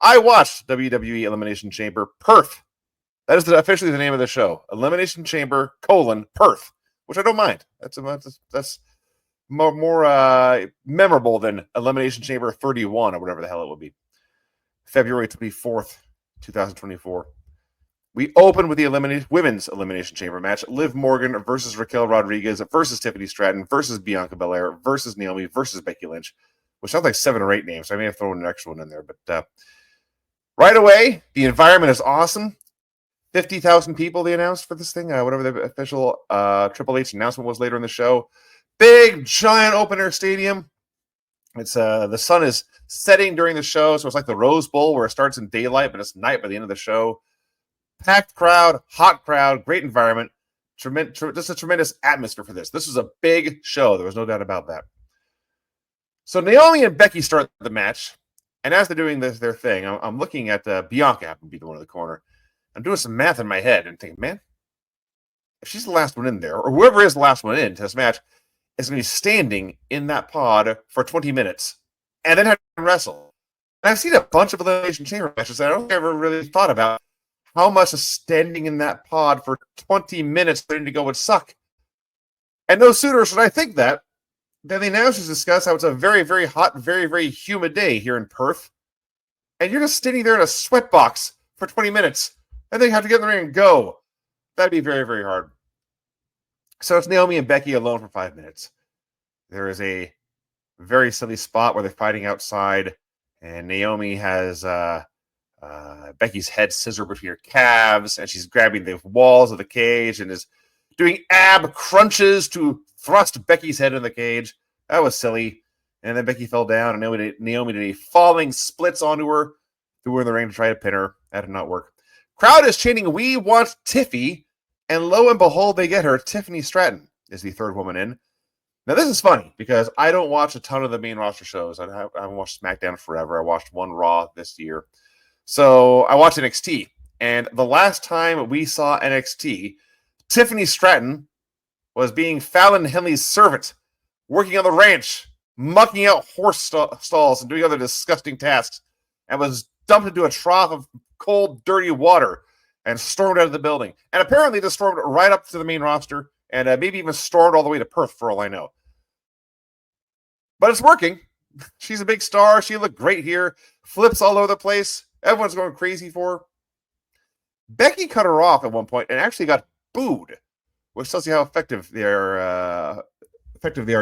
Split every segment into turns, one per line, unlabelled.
I watched WWE Elimination Chamber Perth. That is officially the name of the show. Elimination Chamber, Perth, which I don't mind. That's more memorable than Elimination Chamber 31 or whatever the hell it would be. February 24th, 2024. We open with the women's Elimination Chamber match. Liv Morgan versus Raquel Rodriguez versus Tiffany Stratton versus Bianca Belair versus Naomi versus Becky Lynch, which sounds like 7 or 8 names. So I may have thrown an extra one in there. But right away, the environment is awesome. 50,000 people they announced for this thing, whatever the official Triple H announcement was later in the show. Big, giant open-air stadium. It's the sun is setting during the show, so it's like the Rose Bowl where it starts in daylight, but it's night by the end of the show. Packed crowd, hot crowd, great environment. Just a tremendous atmosphere for this. This was a big show. There was no doubt about that. So Naomi and Becky start the match, and as they're doing their thing, I'm looking at Bianca, happen to be the one in the corner. I'm doing some math in my head and thinking, man, if she's the last one in there, or whoever is the last one in to this match, is going to be standing in that pod for 20 minutes and then have to wrestle. And I've seen a bunch of Elimination Chamber matches, and I don't think I've ever really thought about how much standing in that pod for 20 minutes ready to go would suck. And no sooner should I think that than the announcers discuss how it's a very, very hot, very, very humid day here in Perth. And you're just standing there in a sweatbox for 20 minutes. And then you have to get in the ring and go. That'd be very, very hard. So it's Naomi and Becky alone for 5 minutes. There is a very silly spot where they're fighting outside, and Naomi has Becky's head scissored between her calves, and she's grabbing the walls of the cage and is doing ab crunches to thrust Becky's head in the cage. That was silly. And then Becky fell down, and Naomi did a falling splits onto her, threw her in the ring to try to pin her. That did not work. Crowd is chanting, "We want Tiffy," and lo and behold, they get her. Tiffany Stratton is the third woman in. Now, this is funny because I don't watch a ton of the main roster shows. I haven't watched SmackDown forever. I watched one Raw this year. So I watched NXT. And the last time we saw NXT, Tiffany Stratton was being Fallon Henley's servant, working on the ranch, mucking out horse stalls and doing other disgusting tasks, and was dumped into a trough of cold, dirty water and stormed out of the building. And apparently just stormed right up to the main roster and maybe even stormed all the way to Perth for all I know. But it's working. She's a big star. She looked great here. Flips all over the place. Everyone's going crazy for her. Becky cut her off at one point and actually got booed, which tells you how effective they are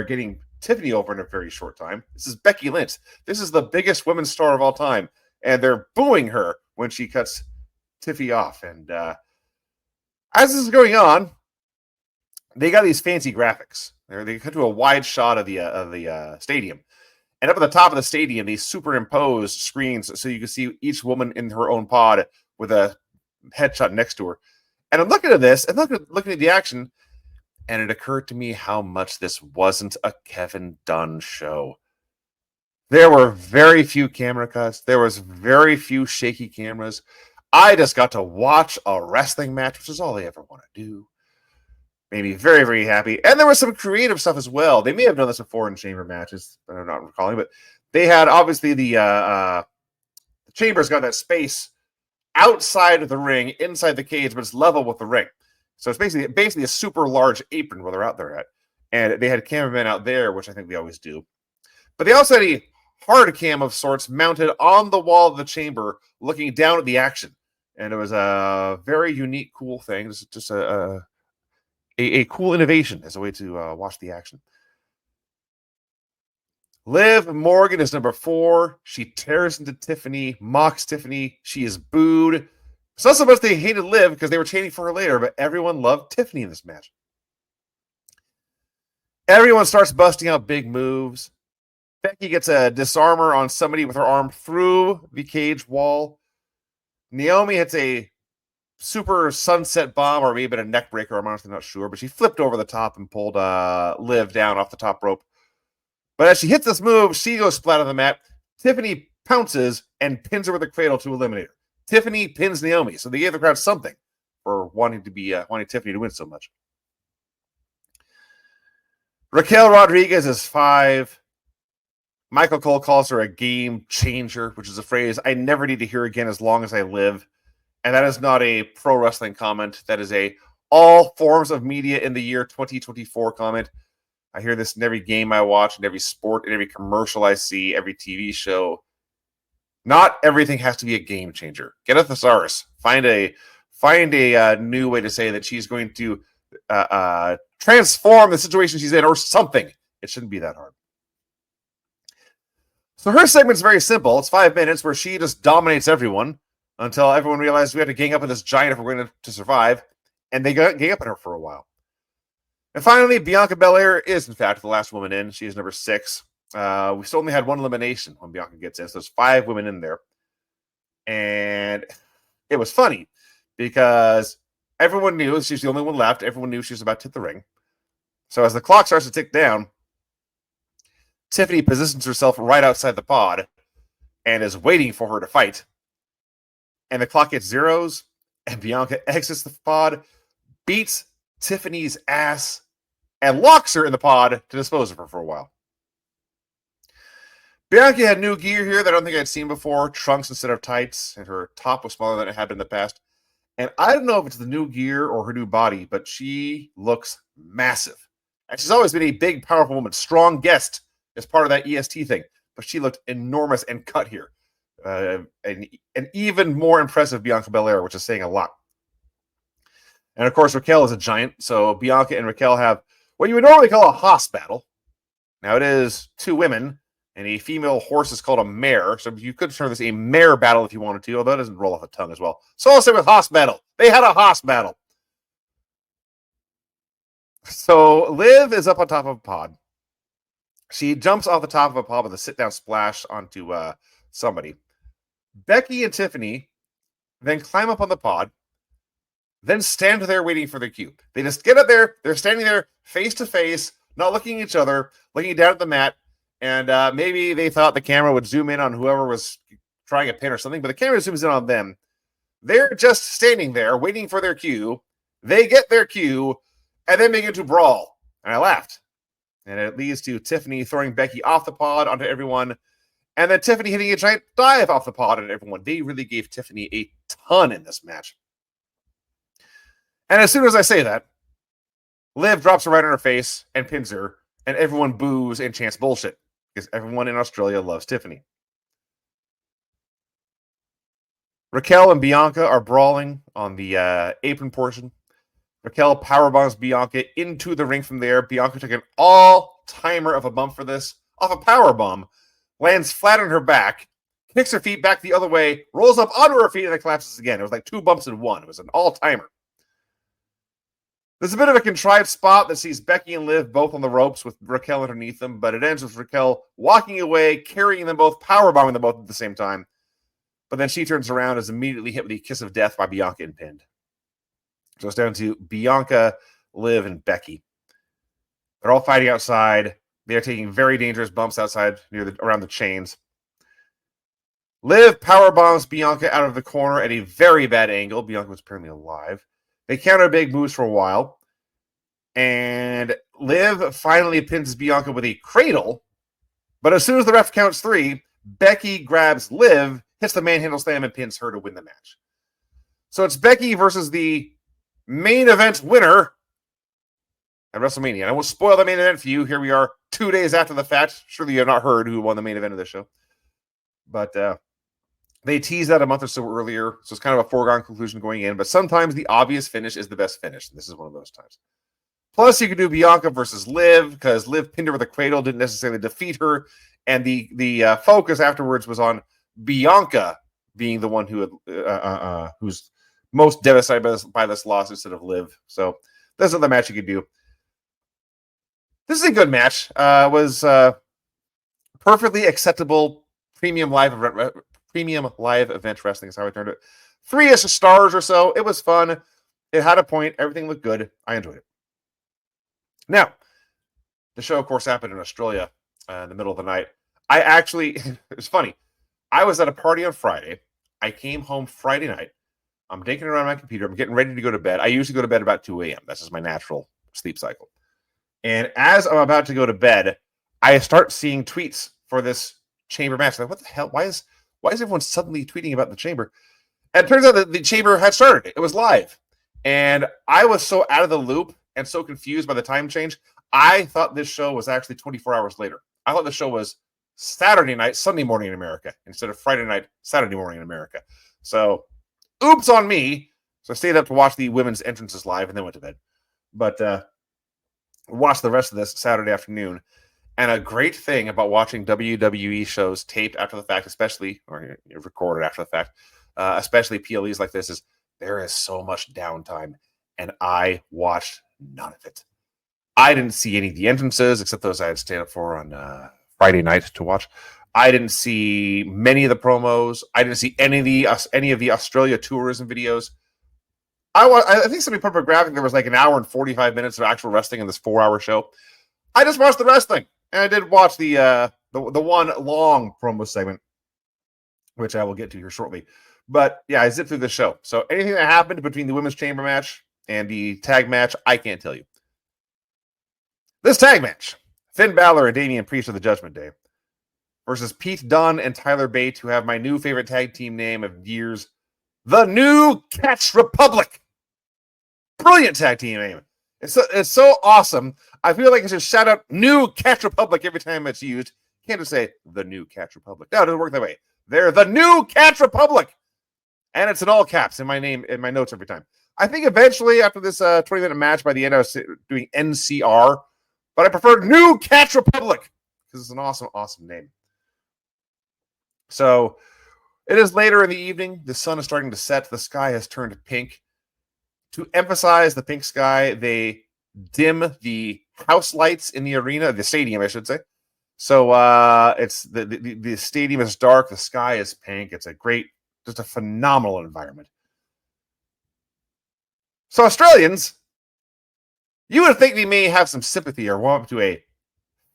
getting Tiffany over in a very short time. This is Becky Lynch. This is the biggest women's star of all time, and they're booing her when she cuts Tiffy off. And as this is going on, they got these fancy graphics. They cut to a wide shot of the stadium. And up at the top of the stadium, these superimposed screens so you can see each woman in her own pod with a headshot next to her. And I'm looking at this and looking at the action, and it occurred to me how much this wasn't a Kevin Dunn show. There were very few camera cuts. There was very few shaky cameras. I just got to watch a wrestling match, which is all they ever want to do. Made me very, very happy. And there was some creative stuff as well. They may have done this before in chamber matches, but I'm not recalling. But they had, obviously, the chamber's got that space outside of the ring, inside the cage, but it's level with the ring. So it's basically a super large apron where they're out there at. And they had cameramen out there, which I think they always do. But they also had a hard cam of sorts mounted on the wall of the chamber, looking down at the action. And it was a very unique, cool thing. It's just a cool innovation as a way to watch the action. Liv Morgan is number 4. She tears into Tiffany, mocks Tiffany. She is booed. It's not so much they hated Liv because they were chanting for her later, but everyone loved Tiffany in this match. Everyone starts busting out big moves. Becky gets a disarmer on somebody with her arm through the cage wall. Naomi hits a super sunset bomb or maybe a neck breaker. I'm honestly not sure, but she flipped over the top and pulled Liv down off the top rope. But as she hits this move, she goes splat on the mat. Tiffany pounces and pins her with a cradle to eliminate her. Tiffany pins Naomi, so they gave the crowd something for wanting Tiffany to win so much. Raquel Rodriguez is 5. Michael Cole calls her a game changer, which is a phrase I never need to hear again as long as I live. And that is not a pro wrestling comment. That is a all forms of media in the year 2024 comment. I hear this in every game I watch, in every sport, in every commercial I see, every TV show. Not everything has to be a game changer. Get a thesaurus. Find a new way to say that she's going to transform the situation she's in or something. It shouldn't be that hard. So her segment's very simple. It's 5 minutes where she just dominates everyone until everyone realizes we have to gang up on this giant if we're going to survive. And they gang up on her for a while. And finally, Bianca Belair is, in fact, the last woman in. She is number 6. We still only had one elimination when Bianca gets in. So there's 5 women in there. And it was funny because everyone knew she's the only one left. Everyone knew she was about to hit the ring. So as the clock starts to tick down, Tiffany positions herself right outside the pod and is waiting for her to fight. And the clock hits zeros, and Bianca exits the pod, beats Tiffany's ass, and locks her in the pod to dispose of her for a while. Bianca had new gear here that I don't think I'd seen before, trunks instead of tights, and her top was smaller than it had been in the past. And I don't know if it's the new gear or her new body, but she looks massive. And she's always been a big, powerful woman, strong guest as part of that EST thing. But she looked enormous and cut here. An even more impressive Bianca Belair, which is saying a lot. And of course, Raquel is a giant. So Bianca and Raquel have what you would normally call a hoss battle. Now it is 2 women, and a female horse is called a mare. So you could turn this a mare battle if you wanted to, although it doesn't roll off the tongue as well. So I'll say with hoss battle. They had a hoss battle. So Liv is up on top of a pod. She jumps off the top of a pod with a sit-down splash onto somebody. Becky and Tiffany then climb up on the pod, then stand there waiting for their cue. They just get up there. They're standing there face to face, not looking at each other, looking down at the mat. And maybe they thought the camera would zoom in on whoever was trying a pin or something, but the camera zooms in on them. They're just standing there waiting for their cue. They get their cue and then begin to brawl. And I laughed. And it leads to Tiffany throwing Becky off the pod onto everyone. And then Tiffany hitting a giant dive off the pod onto everyone. They really gave Tiffany a ton in this match. And as soon as I say that, Liv drops her right on her face and pins her. And everyone boos and chants bullshit. Because everyone in Australia loves Tiffany. Raquel and Bianca are brawling on the apron portion. Raquel powerbombs Bianca into the ring from there. Bianca took an all-timer of a bump for this. Off a powerbomb. Lands flat on her back. Kicks her feet back the other way. Rolls up onto her feet and then collapses again. It was like 2 bumps in one. It was an all-timer. There's a bit of a contrived spot that sees Becky and Liv both on the ropes with Raquel underneath them, but it ends with Raquel walking away, carrying them both, powerbombing them both at the same time. But then she turns around and is immediately hit with the kiss of death by Bianca and pinned. So it's down to Bianca, Liv, and Becky. They're all fighting outside. They are taking very dangerous bumps outside around the chains. Liv powerbombs Bianca out of the corner at a very bad angle. Bianca was apparently alive. They counter big moves for a while. And Liv finally pins Bianca with a cradle. But as soon as the ref counts 3, Becky grabs Liv, hits the manhandle slam, and pins her to win the match. So it's Becky versus the main event winner at WrestleMania. I won't spoil the main event for you. Here we are 2 days after the fact. Surely you have not heard who won the main event of this show. But they teased that a month or so earlier, so it's kind of a foregone conclusion going in. But sometimes the obvious finish is the best finish. And this is one of those times. Plus, you could do Bianca versus Liv, because Liv pinned her with a cradle, didn't necessarily defeat her. And the focus afterwards was on Bianca being the one who who's most devastated by this loss instead of Liv. So that's another match you could do. This is a good match. Was perfectly acceptable premium live event wrestling is how I turned it. 3-ish stars or so. It was fun. It had a point. Everything looked good. I enjoyed it. Now, the show, of course, happened in Australia in the middle of the night. I actually, it was funny. I was at a party on Friday. I came home Friday night. I'm taking around my computer. I'm getting ready to go to bed. I usually go to bed about 2 a.m. That's just my natural sleep cycle. And as I'm about to go to bed, I start seeing tweets for this chamber match. Like, what the hell? Why is everyone suddenly tweeting about the chamber? And it turns out that the chamber had started. It was live. And I was so out of the loop and so confused by the time change. I thought this show was actually 24 hours later. I thought the show was Saturday night, Sunday morning in America, instead of Friday night, Saturday morning in America. So, oops on me. So I stayed up to watch the women's entrances live and then went to bed. But watched the rest of this Saturday afternoon. And a great thing about watching WWE shows taped after the fact, especially, or recorded after the fact, especially PLEs like this, is there is so much downtime. And I watched none of it. I didn't see any of the entrances, except those I had stayed up for on Friday night to watch. I didn't see many of the promos. I didn't see any of the Australia tourism videos. I think somebody put up a graphic. There was like an hour and 45 minutes of actual wrestling in this 4-hour show. I just watched the wrestling, and I did watch the one long promo segment, which I will get to here shortly. But yeah, I zipped through the show. So anything that happened between the women's chamber match and the tag match, I can't tell you. This tag match, Finn Balor and Damian Priest of the Judgment Day versus Pete Dunne and Tyler Bate, who have my new favorite tag team name of years, the New Catch Republic. Brilliant tag team name. It's so awesome. I feel like I should shout out New Catch Republic every time it's used. You can't just say the New Catch Republic. No, it doesn't work that way. They're the New Catch Republic. And it's in all caps in my name, in my notes every time. I think eventually after this 20-minute match, by the end I was doing NCR, but I prefer New Catch Republic because it's an awesome, awesome name. So it is later in the evening. The sun is starting to set. The sky has turned pink. To emphasize the pink sky, they dim the house lights in the arena, the stadium, I should say. So it's the stadium is dark. The sky is pink. It's just a phenomenal environment. So Australians, you would think they may have some sympathy or warm up to a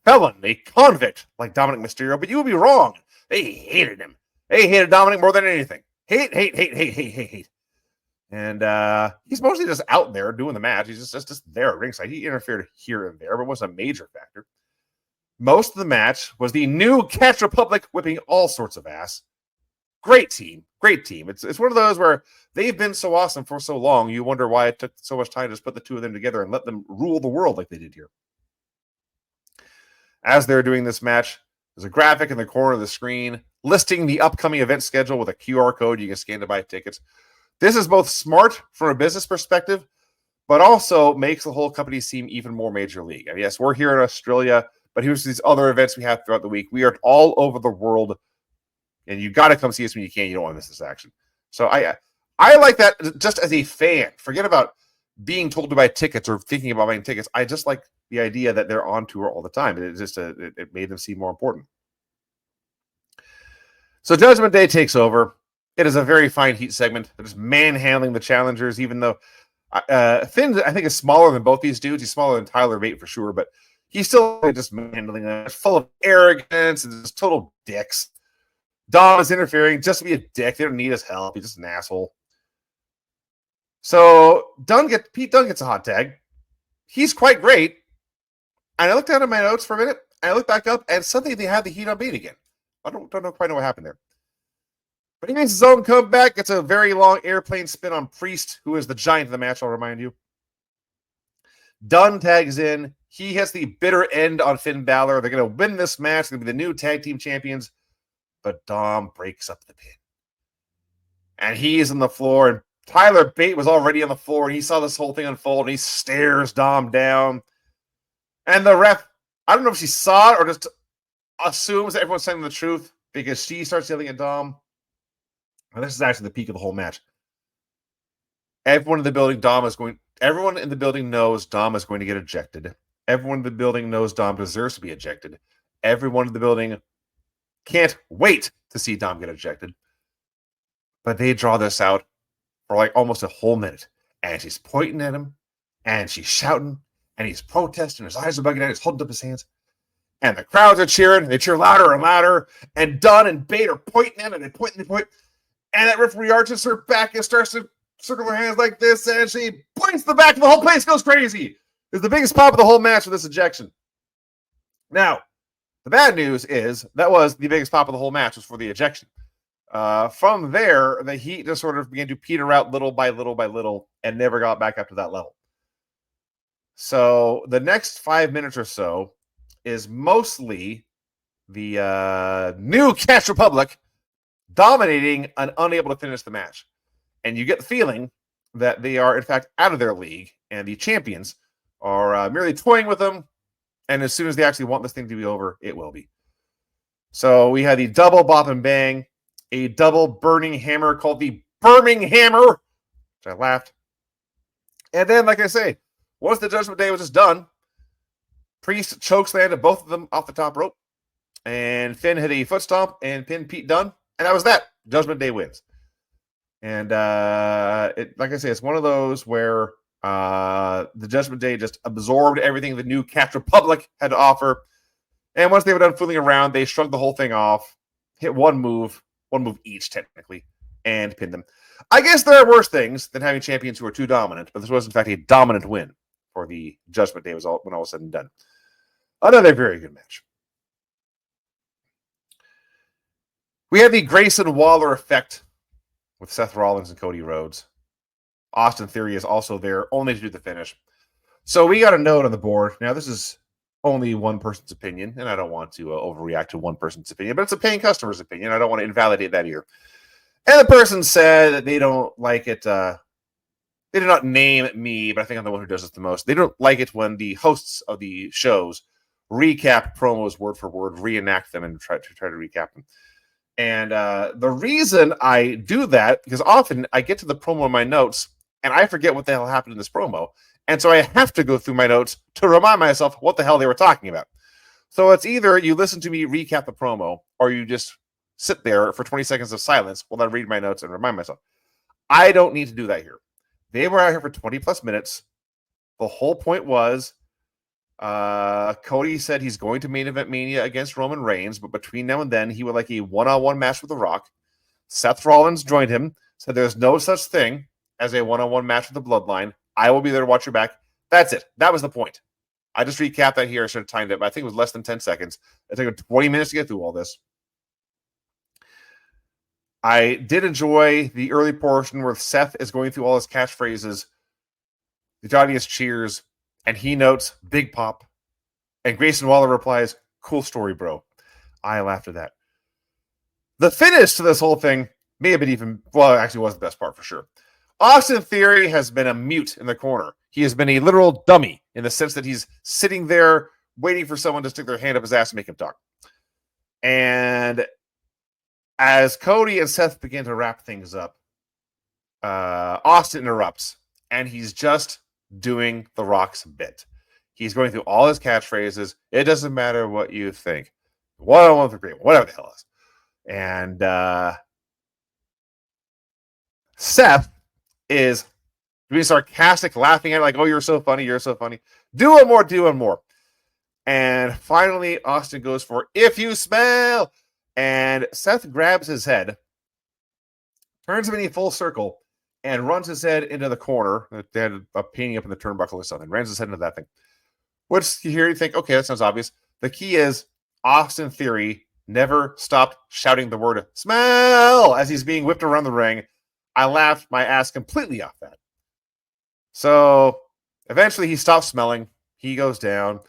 felon, a convict like Dominic Mysterio, but you would be wrong. They hated him. They hated Dominic more than anything. Hate. And he's mostly just out there doing the match. He's just there at ringside. He interfered here and there, but wasn't a major factor. Most of the match was the New Catch Republic whipping all sorts of ass. Great team. It's one of those where they've been so awesome for so long, you wonder why it took so much time to just put the two of them together and let them rule the world like they did here. As they're doing this match, there's a graphic in the corner of the screen listing the upcoming event schedule with a QR code you can scan to buy tickets. This is both smart from a business perspective, but also makes the whole company seem even more major league. And yes, we're here in Australia, but here's these other events we have throughout the week. We are all over the world, and you got to come see us when you can. You don't want to miss this action. So I like that just as a fan. Forget about being told to buy tickets or thinking about buying tickets. I just like the idea that they're on tour all the time. It made them seem more important. So Judgment Day takes over. It is a very fine heat segment. They're just manhandling the challengers, even though Finn, I think, is smaller than both these dudes. He's smaller than Tyler Bate for sure, but he's still just manhandling them. Full of arrogance and just total dicks. Dom is interfering just to be a dick. They don't need his help. He's just an asshole. So Pete Dunne gets a hot tag. He's quite great. And I looked down at my notes for a minute, and I looked back up, and suddenly they have the heat on Bate again. I don't quite know what happened there. But he makes his own comeback. It's a very long airplane spin on Priest, who is the giant of the match, I'll remind you. Dunne tags in. He has the bitter end on Finn Balor. They're going to win this match. They're going to be the new tag team champions. But Dom breaks up the pin. And he is on the floor. And Tyler Bate was already on the floor. And he saw this whole thing unfold. And he stares Dom down. And the ref, I don't know if she saw it or just assumes that everyone's saying the truth, because she starts yelling at Dom. And this is actually the peak of the whole match. Everyone in the building knows Dom is going to get ejected. Everyone in the building knows Dom deserves to be ejected. Everyone in the building can't wait to see Dom get ejected. But they draw this out for like almost a whole minute. And she's pointing at him. And she's shouting. And he's protesting. His eyes are bugging out. He's holding up his hands. And the crowds are cheering. They cheer louder and louder. And Dunne and Bate are pointing at him. And they point and they point. And that referee arches her back and starts to circle her hands like this. And she points the back. And the whole place goes crazy. It's the biggest pop of the whole match with this ejection. Now, The bad news is that was the biggest pop of the whole match, was for the ejection. From there, the heat just sort of began to peter out little by little by little and never got back up to that level. So the next 5 minutes or so is mostly the new Cash Republic dominating and unable to finish the match. And you get the feeling that they are, in fact, out of their league, and the champions are merely toying with them. And as soon as they actually want this thing to be over, it will be. So we had the double bop and bang, a double burning hammer called the Burning Hammer, which I laughed. And then, like I say, once the Judgment Day was just done, Priest chokeslammed both of them off the top rope, and Finn hit a foot stomp and pinned Pete Dunne, and that was that. Judgment Day wins. And like I say, it's one of those where the Judgment Day just absorbed everything the new Cash Republic had to offer. And once they were done fooling around, they shrugged the whole thing off, hit one move each technically, and pinned them. I guess there are worse things than having champions who are too dominant, but this was in fact a dominant win for the Judgment Day when all was said and done. Another very good match. We had the Grayson Waller effect with Seth Rollins and Cody Rhodes. Austin Theory is also there, only to do the finish. So we got a note on the board. Now, this is only one person's opinion, and I don't want to overreact to one person's opinion, but it's a paying customer's opinion. I don't want to invalidate that here. And the person said that they don't like it. They did not name me, but I think I'm the one who does this the most. They don't like it when the hosts of the shows recap promos word for word, reenact them, and try to recap them. And the reason I do that, because often I get to the promo in my notes, and I forget what the hell happened in this promo. And so I have to go through my notes to remind myself what the hell they were talking about. So it's either you listen to me recap the promo, or you just sit there for 20 seconds of silence while I read my notes and remind myself. I don't need to do that here. They were out here for 20 plus minutes. The whole point was Cody said he's going to main event Mania against Roman Reigns, but between now and then, he would like a one-on-one match with The Rock. Seth Rollins joined him, said there's no such thing as a one-on-one match with the Bloodline. I will be there to watch your back. That's it. That was the point. I just recapped that here. I should have timed it, but I think it was less than 10 seconds. It took 20 minutes to get through all this. I did enjoy the early portion where Seth is going through all his catchphrases. The audience cheers, and he notes, "Big Pop." And Grayson Waller replies, "Cool story, bro." I laughed at that. The finish to this whole thing may have been even, well, it actually was the best part for sure. Austin Theory has been a mute in the corner. He has been a literal dummy in the sense that he's sitting there waiting for someone to stick their hand up his ass and make him talk. And as Cody and Seth begin to wrap things up, Austin interrupts, and he's just doing The Rock's bit. He's going through all his catchphrases. It doesn't matter what you think. One-on-one with Grayson, whatever the hell it is. And Seth is being sarcastic, laughing at it, like, "Oh, you're so funny, you're so funny. Do one more, do one more." And finally, Austin goes for "If You Smell." And Seth grabs his head, turns him in a full circle, and runs his head into the corner. They had a painting up in the turnbuckle or something. Runs his head into that thing. Which you think, okay, that sounds obvious. The key is Austin Theory never stopped shouting the word "smell" as he's being whipped around the ring. I laughed my ass completely off that. So eventually he stops smelling. He goes down.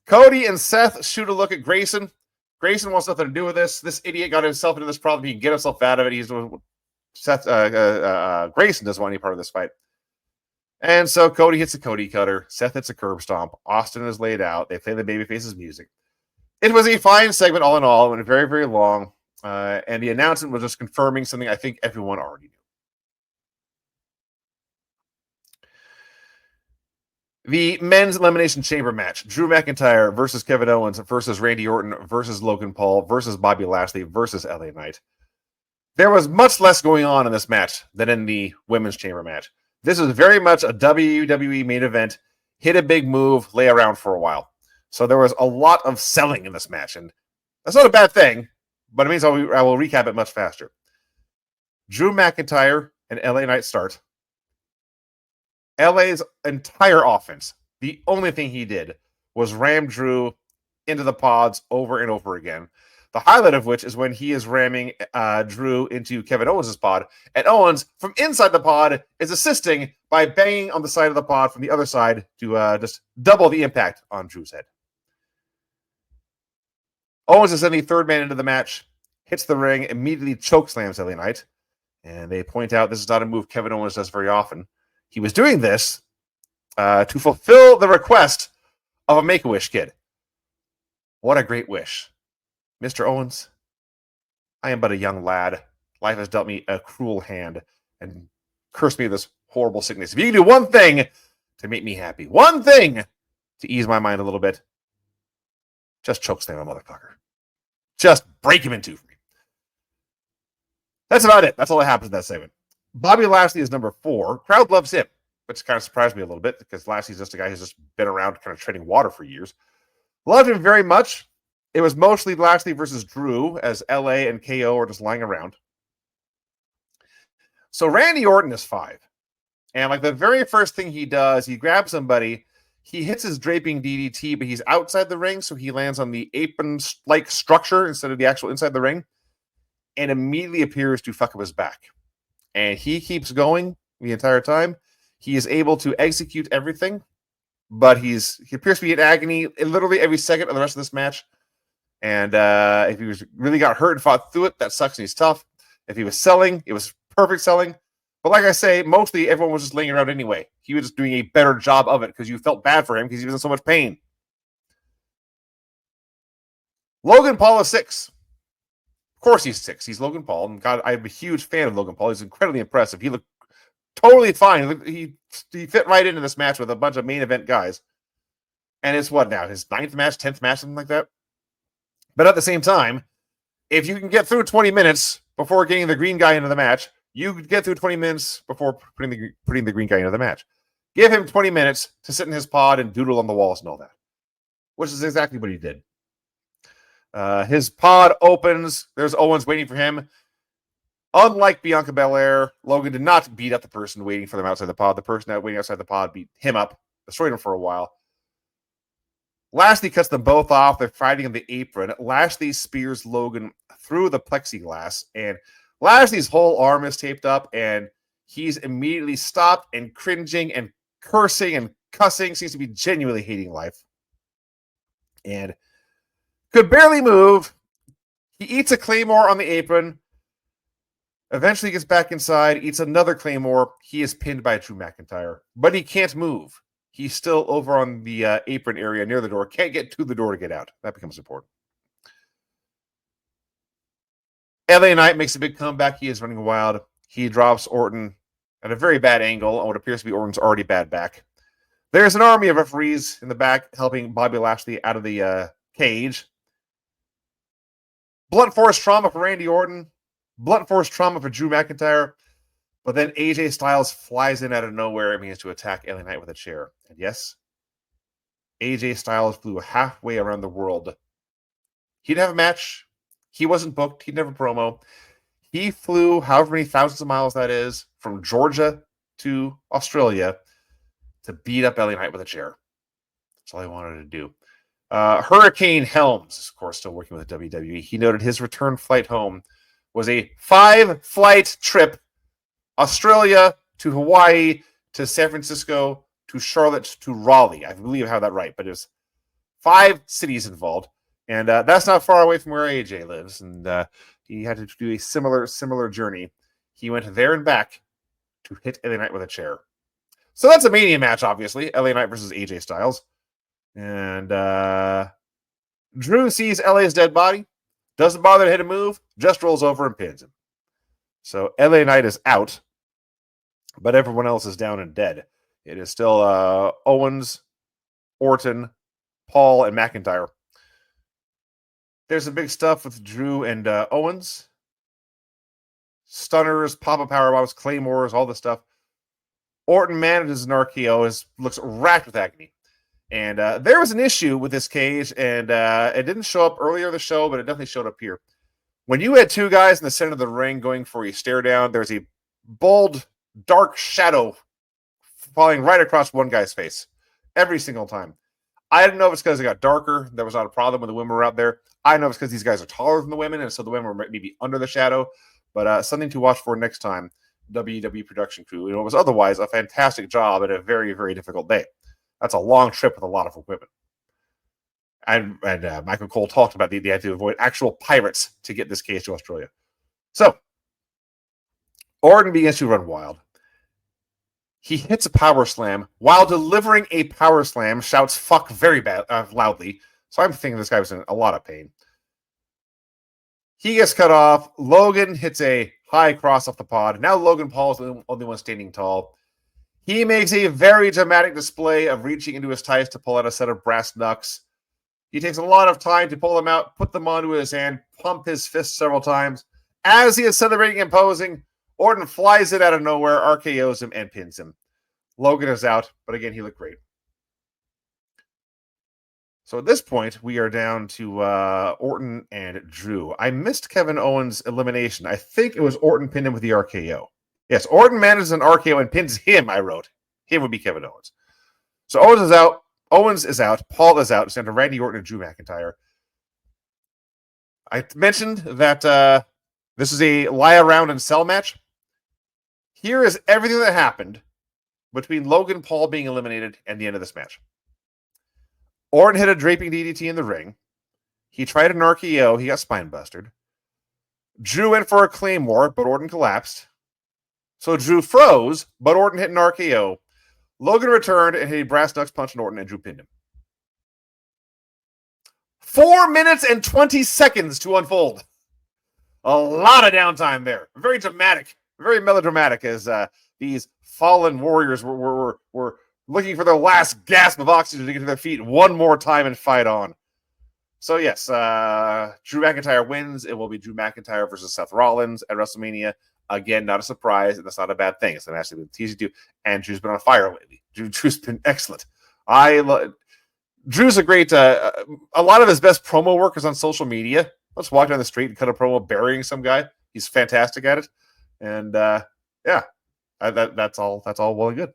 Cody and Seth shoot a look at Grayson. Grayson wants nothing to do with this. This idiot got himself into this problem. He can get himself out of it. Grayson doesn't want any part of this fight. And so Cody hits a Cody cutter. Seth hits a curb stomp. Austin is laid out. They play the babyface's music. It was a fine segment all in all. It went very, very long. And the announcement was just confirming something I think everyone already knew. The men's elimination chamber match: Drew McIntyre versus Kevin Owens versus Randy Orton versus Logan Paul versus Bobby Lashley versus LA Knight. There was much less going on in this match than in the women's chamber match. This was very much a WWE main event. Hit a big move, lay around for a while. So there was a lot of selling in this match, and that's not a bad thing, but it means I will recap it much faster. Drew McIntyre and LA Knight start. LA's entire offense, the only thing he did was ram Drew into the pods over and over again. The highlight of which is when he is ramming Drew into Kevin Owens' pod, and Owens from inside the pod is assisting by banging on the side of the pod from the other side to just double the impact on Drew's head. Owens is sending the third man into the match, hits the ring, immediately chokeslams LA Knight, and they point out this is not a move Kevin Owens does very often. He was doing this to fulfill the request of a Make-A-Wish kid. What a great wish. Mr. Owens, I am but a young lad. Life has dealt me a cruel hand and cursed me with this horrible sickness. If you can do one thing to make me happy, one thing to ease my mind a little bit, just chokeslam a motherfucker. Just break him in two for me. That's about it. That's all that happens in that segment. Bobby Lashley is number 4. Crowd loves him, which kind of surprised me a little bit because Lashley's just a guy who's just been around kind of treading water for years. Loved him very much. It was mostly Lashley versus Drew as LA and KO are just lying around. So Randy Orton is 5. And like the very first thing he does, he grabs somebody, he hits his draping DDT, but he's outside the ring, so he lands on the apron-like structure instead of the actual inside the ring, and immediately appears to fuck up his back. And he keeps going the entire time. He is able to execute everything, but he appears to be in agony literally every second of the rest of this match. And if he really got hurt and fought through it, that sucks and he's tough. If he was selling, it was perfect selling. But like I say, mostly everyone was just laying around anyway. He was just doing a better job of it because you felt bad for him because he was in so much pain. Logan Paul is 6. Of course he's 6. He's Logan Paul. And God, I'm a huge fan of Logan Paul. He's incredibly impressive. He looked totally fine. He fit right into this match with a bunch of main event guys. And it's what now? His 9th match, 10th match, something like that? But at the same time, if you can get through 20 minutes before getting the green guy into the match, you could get through 20 minutes before putting the green guy into the match. Give him 20 minutes to sit in his pod and doodle on the walls and all that, which is exactly what he did. His pod opens. There's Owens waiting for him. Unlike Bianca Belair, Logan did not beat up the person waiting for them outside the pod. The person that waiting outside the pod beat him up, destroyed him for a while. Lashley cuts them both off. They're fighting on the apron. Lashley spears Logan through the plexiglass, and Lashley's whole arm is taped up, and he's immediately stopped and cringing and cursing and cussing. Seems to be genuinely hating life. And could barely move. He eats a Claymore on the apron. Eventually gets back inside, eats another Claymore. He is pinned by Drew McIntyre, but he can't move. He's still over on the apron area near the door. Can't get to the door to get out. That becomes important. LA Knight makes a big comeback. He is running wild. He drops Orton at a very bad angle on what appears to be Orton's already bad back. There's an army of referees in the back helping Bobby Lashley out of the cage. Blunt force trauma for Randy Orton. Blunt force trauma for Drew McIntyre. But then AJ Styles flies in out of nowhere and begins to attack LA Knight with a chair. And yes, AJ Styles flew halfway around the world. He didn't have a match. He wasn't booked. He didn't have a promo. He flew however many thousands of miles that is from Georgia to Australia to beat up LA Knight with a chair. That's all he wanted to do. Hurricane Helms, is, of course, still working with the WWE. He noted his return flight home was a 5-flight trip. Australia to Hawaii to San Francisco to Charlotte to Raleigh. I believe I have that right, but it was 5 cities involved. And that's not far away from where AJ lives. And he had to do a similar journey. He went there and back to hit LA Knight with a chair. So that's a Mania match, obviously. LA Knight versus AJ Styles. And Drew sees LA's dead body. Doesn't bother to hit a move. Just rolls over and pins him. So LA Knight is out. But everyone else is down and dead. It is still Owens, Orton, Paul, and McIntyre. There's some big stuff with Drew and Owens. Stunners, pop-up powerbombs, claymores, all this stuff. Orton manages an RKO, looks racked with agony. And there was an issue with this cage, and it didn't show up earlier in the show, but it definitely showed up here. When you had 2 guys in the center of the ring going for a stare down, there's a bold, dark shadow falling right across one guy's face every single time. I didn't know if it's because it got darker. That was not a problem when the women were out there. I know it's because these guys are taller than the women, and so the women were maybe under the shadow. But something to watch for next time, WWE production crew. It was otherwise a fantastic job and a very, very difficult day. That's a long trip with a lot of equipment. And Michael Cole talked about the idea to avoid actual pirates to get this case to Australia. So, Orton begins to run wild. He hits a power slam. While delivering a power slam, shouts "fuck" very loudly. So I'm thinking this guy was in a lot of pain. He gets cut off. Logan hits a high cross off the pod. Now Logan Paul is the only one standing tall. He makes a very dramatic display of reaching into his tights to pull out a set of brass knucks. He takes a lot of time to pull them out, put them onto his hand, pump his fist several times. As he is celebrating and posing, Orton flies it out of nowhere, RKOs him, and pins him. Logan is out, but again, he looked great. So at this point, we are down to Orton and Drew. I missed Kevin Owens' elimination. I think it was Orton pinned him with the RKO. Yes, Orton manages an RKO and pins him, I wrote. Him would be Kevin Owens. So Owens is out. Paul is out. It's down to Randy Orton and Drew McIntyre. I mentioned that this is a lie around and sell match. Here is everything that happened between Logan Paul being eliminated and the end of this match. Orton hit a draping DDT in the ring. He tried an RKO. He got spine busted. Drew went for a Claymore, but Orton collapsed. So Drew froze, but Orton hit an RKO. Logan returned and hit a brass knucks punch on Orton, and Drew pinned him. 4 minutes and 20 seconds to unfold. A lot of downtime there. Very dramatic, very melodramatic as these fallen warriors were looking for their last gasp of oxygen to get to their feet one more time and fight on. So yes, Drew McIntyre wins. It will be Drew McIntyre versus Seth Rollins at WrestleMania. Again, not a surprise, and that's not a bad thing. It's a match that we've teased you. And Drew's been on fire lately. Drew's been excellent. Drew's a great. A lot of his best promo work is on social media. Let's walk down the street and cut a promo burying some guy. He's fantastic at it, and that's all well and good.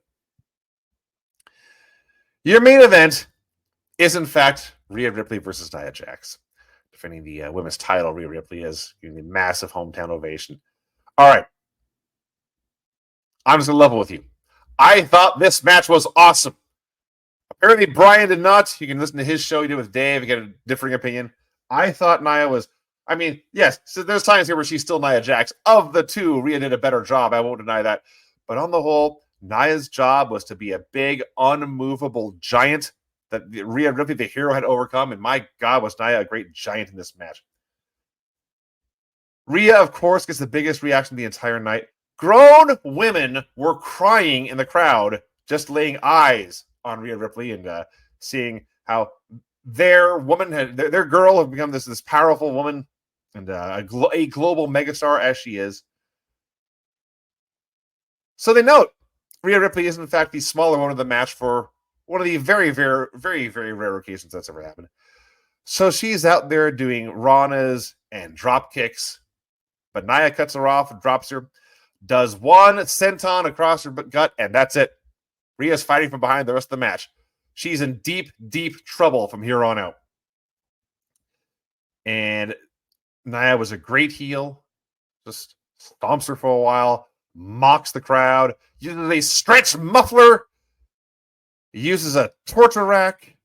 Your main event is, in fact, Rhea Ripley versus Nia Jax. Defending the women's title, Rhea Ripley is giving the massive hometown ovation. All right. I'm just going to level with you. I thought this match was awesome. Apparently, Brian did not. You can listen to his show he did with Dave and get a differing opinion. I thought Nia was... I mean, yes, so there's times here where she's still Nia Jax. Of the two, Rhea did a better job. I won't deny that. But on the whole, Nia's job was to be a big, unmovable giant that Rhea Ripley, the hero, had overcome. And my God, was Nia a great giant in this match. Rhea, of course, gets the biggest reaction of the entire night. Grown women were crying in the crowd, just laying eyes on Rhea Ripley and seeing how their girl had become this powerful woman and a global megastar as she is. So they note Rhea Ripley is, in fact, the smaller one of the match for one of the very, very, very, very rare occasions that's ever happened. So she's out there doing Ranas and drop kicks, but Nia cuts her off and drops her, does one senton across her gut, and that's it. Rhea's fighting from behind the rest of the match. She's in deep, deep trouble from here on out. And Nia was a great heel. Just stomps her for a while, mocks the crowd, uses a stretch muffler, uses a torture rack.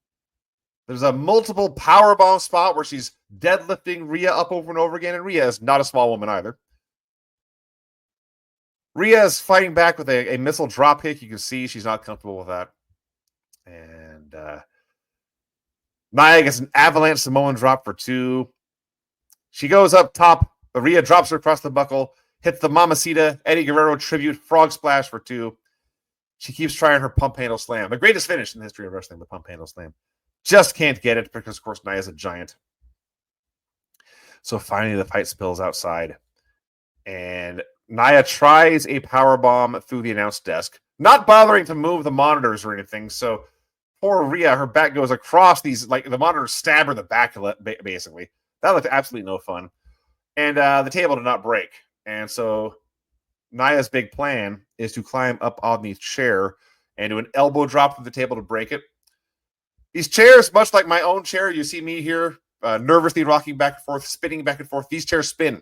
There's a multiple powerbomb spot where she's deadlifting Rhea up over and over again, and Rhea is not a small woman either. Rhea is fighting back with a missile dropkick. You can see she's not comfortable with that. And Nia gets an avalanche Samoan drop for 2. She goes up top. Rhea drops her across the buckle, hits the Mamacita Eddie Guerrero tribute frog splash for 2. She keeps trying her pump handle slam. The greatest finish in the history of wrestling, the pump handle slam. Just can't get it because, of course, Nia's a giant. So finally the fight spills outside. And Nia tries a powerbomb through the announce desk, not bothering to move the monitors or anything. So poor Rhea, her back goes across these, like the monitors stab her in the back, basically. That looked absolutely no fun. And the table did not break. And so Nia's big plan is to climb up on the chair and do an elbow drop to the table to break it. These chairs, much like my own chair, you see me here nervously rocking back and forth, spinning back and forth. These chairs spin.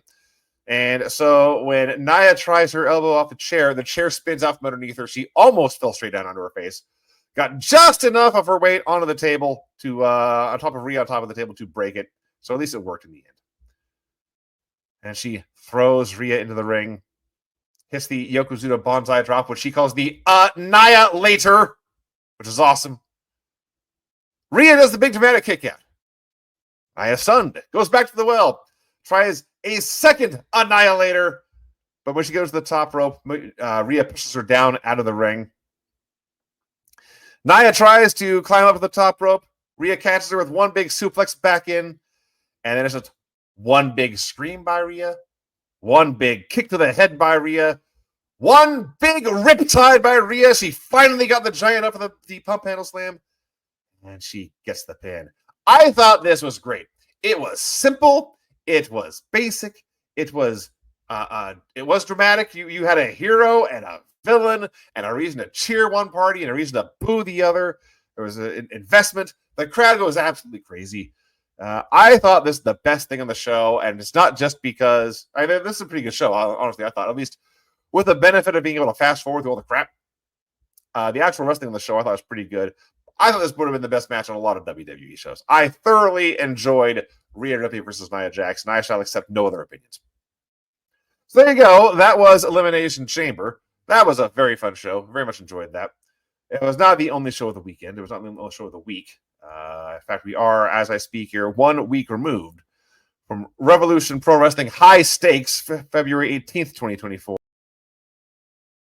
And so when Nia tries her elbow off the chair spins out from underneath her. She almost fell straight down onto her face. Got just enough of her weight onto the table to, on top of Rhea on top of the table to break it. So at least it worked in the end. And she throws Rhea into the ring. Hits the Yokozuna Bonsai drop, which she calls the Nia later, which is awesome. Rhea does the big dramatic kick out. Nia stunned. Goes back to the well. Tries a second Annihilator. But when she goes to the top rope, Rhea pushes her down out of the ring. Nia tries to climb up to the top rope. Rhea catches her with one big suplex back in. And then it's just one big scream by Rhea. One big kick to the head by Rhea. One big riptide by Rhea. She finally got the giant up for the pump handle slam. And she gets the pin. I thought this was great. It was simple. It was basic. It was dramatic. You had a hero and a villain and a reason to cheer one party and a reason to boo the other. There was an investment. The crowd goes absolutely crazy. I thought this is the best thing on the show, and it's not just because this is a pretty good show. Honestly, I thought, at least with the benefit of being able to fast forward through all the crap. The actual wrestling on the show I thought was pretty good. I thought this would have been the best match on a lot of WWE shows. I thoroughly enjoyed Rhea Ripley versus Nia Jax, and I shall accept no other opinions. So there you go. That was Elimination Chamber. That was a very fun show. Very much enjoyed that. It was not the only show of the weekend. It was not the only show of the week. In fact, we are, as I speak here, 1 week removed from Revolution Pro Wrestling High Stakes, February 18th, 2024.